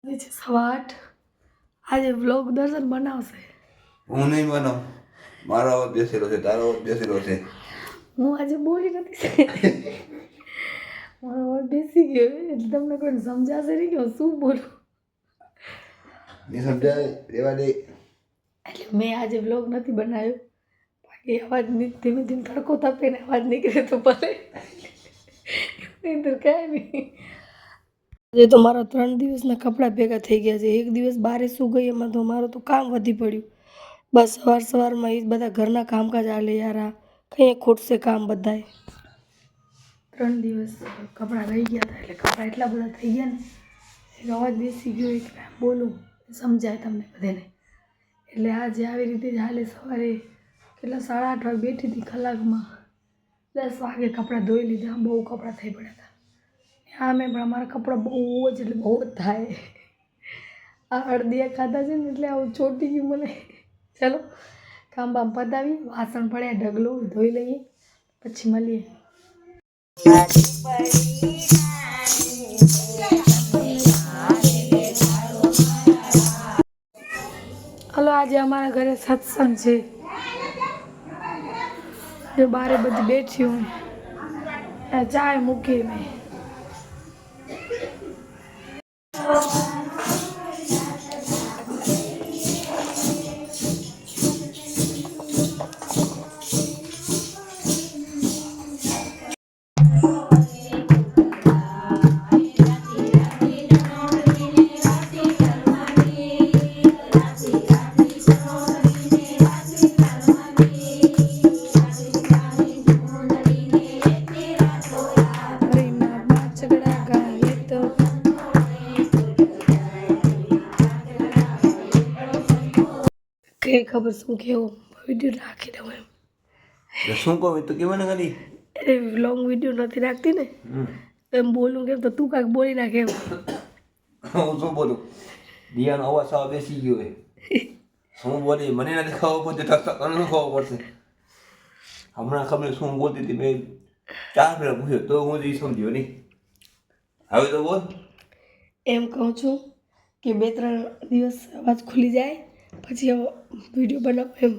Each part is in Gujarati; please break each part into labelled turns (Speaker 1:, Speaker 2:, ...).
Speaker 1: 8:15 આજે વ્લોગ દર્શન બનાવશે.
Speaker 2: હું નહીં બનાવું, મારો અવાજ બેસેલો છે, તારો અવાજ બેસેલો છે.
Speaker 1: હું આજે બોલી નથી મારો અવાજ બેસી ગયો એટલે તમને કોઈ સમજાશે નહીં કે હું શું બોલું.
Speaker 2: નહીં સમજાય, રેવા દે.
Speaker 1: એટલે મેં આજે વ્લોગ નથી બનાવ્યો, બાકી અવાજ ધીમે ધીમે તડકો તપે ને અવાજ નીકળે તો ભલે, નહીં તો કાંઈ નહીં. આજે તો મારા 3 દિવસના કપડાં ભેગા થઈ ગયા છે. એક દિવસ બારે શું ગઈ એમાં તો મારું તો કામ વધી પડ્યું. બસ સવારમાં એ જ બધા ઘરના કામકાજ હાલે યાર, આ કંઈ ખૂટશે કામ બધાય. 3 દિવસ કપડાં રહી ગયા હતા એટલે કપડાં એટલા બધા થઈ ગયા ને એટલે અવાજ બેસી ગયો એટલે બોલું સમજાય તમને બધાને. એટલે આજે આવી રીતે જ હાલે. સવારે કેટલા 8:30 વાગે બેઠી હતી, કલાકમાં 10 વાગે કપડાં ધોઈ લીધા. બહુ કપડાં થઈ પડ્યા હતા. હા મેં પણ અમારા કપડાં બહુ જ એટલે બહુ જ થાય. આ અડદિયા ખાધા છે ને એટલે આવું ચોટી ગયું મને. ચાલો કામ બામ પતાવી, વાસણ પડ્યા ઢગલો ધોઈ લઈએ પછી મળીએ. હલો, આજે અમારા ઘરે સત્સંગ છે. જો બારે બધી બેઠી હું, ચાય મૂકી મેં. કે ખબર શું કેવું વિડીયો રાખી દઉં એમ.
Speaker 2: શું કહું તો કેવું ને ખાલી
Speaker 1: એ લોંગ વિડીયો નથી રાખતી ને એમ બોલું કેમ તો તું કાંઈક બોલી નાખ એમ.
Speaker 2: હું શું બોલું? દિયાનો અવાજ સાવ બેસી ગયો હોય. શું બોલી મને નથી ખબર પડતી, તને ખબર પડશે. હમણાં ખબર શું બોલતી હતી મેં 4 ફેરા પૂછ્યો તો હું જ સમજ્યો નહીં. હવે તો બોલ.
Speaker 1: એમ કહું છું કે 2-3 દિવસ અવાજ ખુલી જાય પછી વિડીયો બનાવો એમ.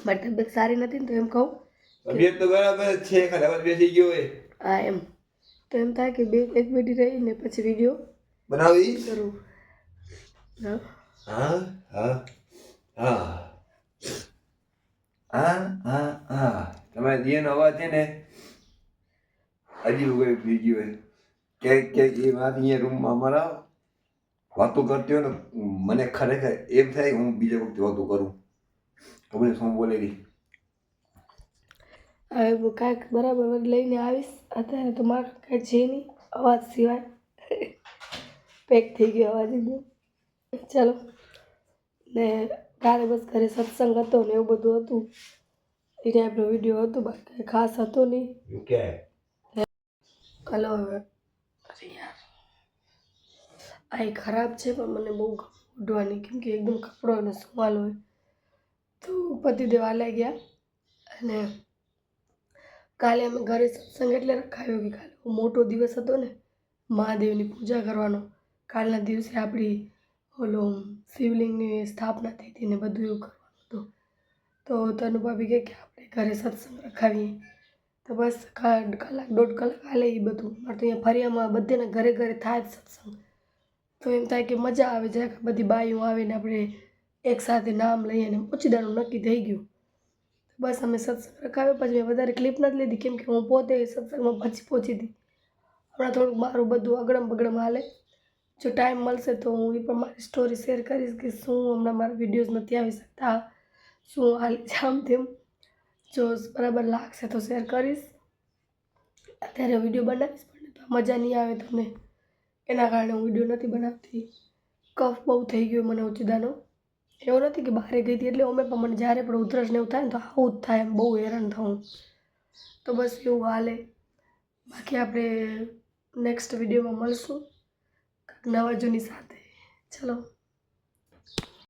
Speaker 1: મારી તબિયત સારી નથી ને તો એમ કહું.
Speaker 2: તબિયત તો બરાબર જ છે, ખાલી અવાજ બેસી ગયો હોય.
Speaker 1: હા એમ તો એમ થાય કે 1 મિનિટ રહીને પછી વિડીયો
Speaker 2: બનાવી
Speaker 1: કરું. હા
Speaker 2: હા હા હા હા હા હા તમારે દિયાનો અવાજ છે ને હજી કોઈ થઈ ગયો હોય. ક્યાંક એ વાત અહીંયા રૂમમાં અમારા વાતો કરતી હોય ને મને ખરેખર એમ થાય હું બીજા વખતે વાતો કરું. ખબર શું બોલેલી.
Speaker 1: હવે કાંઈક બરાબર લઈને આવીશ. અત્યારે તો મારે કાંઈ છે નહીં અવાજ સિવાય. પેક થઈ ગયો અવાજ એકદમ. ચાલો ને કાલે બસ ઘરે સત્સંગ હતો ને એવું બધું હતું. એ ટાઈપનો વિડીયો હતો, બાકી ખાસ હતો નહીં. હલો હવે અરે યાર આ એ ખરાબ છે પણ મને બહુ ઉડવાની કેમ કે એકદમ કપડો અને સુવાલ હોય. તો પતિદેવ આલે ગયા અને કાલે અમે ઘરે સત્સંગ એટલે રખાયો કે કાલે મોટો દિવસ હતો ને મહાદેવની પૂજા કરવાનો. કાલના દિવસે આપણી ઓલો શિવલિંગની સ્થાપના થઈ હતી ને બધું એવું કરવાનું હતું. તો તનુ ભાભી કહે કે આપણે ઘરે સત્સંગ રખાવીએ. તો બસ કલાક 1.5 કલાક હાલે એ બધું. મારે તો અહીંયા ફરિયામાં બધાના ઘરે ઘરે થાય જ સત્સંગ. તો એમ થાય કે મજા આવે જાય, બધી બાઈઓ આવે ને આપણે એકસાથે નામ લઈએ ને ઓચિદાનું નક્કી થઈ ગયું. બસ અમે સત્સંગ રખાવ્યો. પછી મેં વધારે ક્લિપ નથી લીધી કેમ કે હું પોતે સત્સંગમાં પહોંચી હતી. હમણાં થોડુંક મારું બધું અગડમ બગડમ હાલે. જો ટાઈમ મળશે તો હું એ પણ મારી સ્ટોરી શેર કરીશ કે શું હમણાં મારા વિડીયોઝ નથી આવી શકતા, શું હાલે જામ તેમ. જો બરાબર લાગશે તો શેર કરીશ. અત્યારે વિડીયો બનાવીશ પણ તો મજા નહીં આવે તમને, એના કારણે હું વિડીયો નથી બનાવતી. કફ બહુ થઈ ગયો મને ઓચિદાનો. એવું નથી કે બહાર ગઈ હતી એટલે અમે પણ મને જ્યારે પણ ઉધરસ ને એવું થાય ને તો આવું જ થાય, એમ બહુ હેરાન થવું. તો બસ એવું હાલે. બાકી આપણે નેક્સ્ટ વિડીયોમાં મળશું નવા જૂની સાથે. ચલો.